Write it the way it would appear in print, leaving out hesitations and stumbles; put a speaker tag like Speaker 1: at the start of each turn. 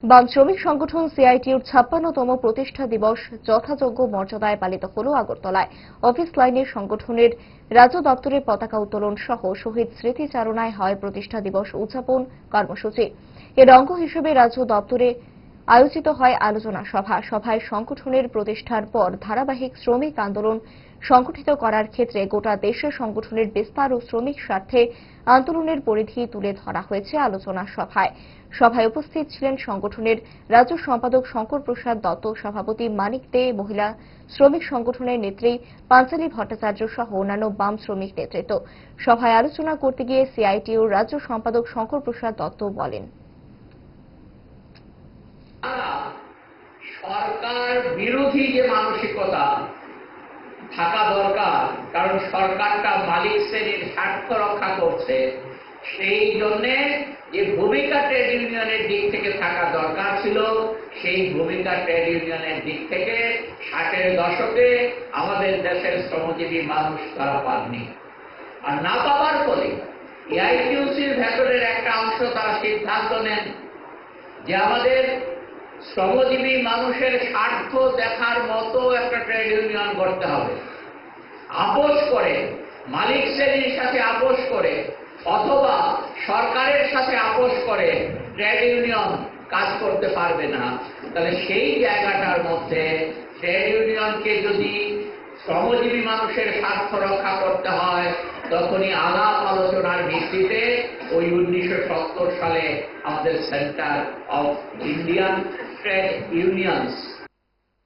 Speaker 1: বাম শ্রমিক সংগঠন সিআইটিউর ৫৬তম প্রতিষ্ঠা দিবস যথাযোগ্য মর্যাদায় পালিত হল আগরতলায়। অফিস লাইনের সংগঠনের রাজ্য দপ্তরের পতাকা উত্তোলন সহ শহীদ স্মৃতিচারণায় হয় প্রতিষ্ঠা দিবস উদযাপন কর্মসূচি। এর অঙ্গ হিসেবে রাজ্য দপ্তরে আয়োজিত হয় আলোচনা সভা। সভায় সংগঠনের প্রতিষ্ঠার পর ধারাবাহিক শ্রমিক আন্দোলন সংগঠিত করার ক্ষেত্রে গোটা দেশের সংগঠনের বিস্তার ও শ্রমিক স্বার্থে আন্দোলনের পরিধি তুলে ধরা হয়েছে আলোচনা সভায়। সভায় উপস্থিত ছিলেন সংগঠনের রাজ্য সম্পাদক শঙ্কর প্রসাদ দত্ত, সভাপতি মানিক দে, মহিলা শ্রমিক সংগঠনের নেত্রী পাঞ্চালী ভট্টাচার্য সহ অন্যান্য বাম শ্রমিক নেতৃত্ব। সভায় আলোচনা করতে গিয়ে সিআইটিউর রাজ্য সম্পাদক শঙ্কর প্রসাদ দত্ত বলেন,
Speaker 2: সরকার বিরোধী যে মানসিকতা থাকা দরকার, কারণ সরকারটা মালিক শ্রেণীর স্বার্থ রক্ষা করছে, সেই জন্যে যে ভূমিকা ট্রেড ইউনিয়নের দিক থেকে থাকা দরকার ছিল, সেই ভূমিকা ট্রেড ইউনিয়নের দিক থেকে ৬০-এর দশকে আমাদের দেশের শ্রমজীবী মানুষ তারা পাননি। আর না পাওয়ার ফলে এআইটিউসির ভেতরের একটা অংশ তারা সিদ্ধান্ত নেন যে আমাদের শ্রমজীবী মানুষের স্বার্থ দেখার মতো একটা ট্রেড ইউনিয়ন করতে হবে। আপোষ করে, মালিক শ্রেণীর সাথে আপোষ করে অথবা সরকারের সাথে আপোষ করে ট্রেড ইউনিয়ন কাজ করতে পারবে না। তাহলে সেই জায়গাটার মধ্যে ট্রেড ইউনিয়নকে যদি শ্রমজীবী মানুষের স্বার্থ রক্ষা করতে হয়, তখনই আলাপ আলোচনার ভিত্তিতে ওই 1970 সালে আমাদের centre of Indian trade unions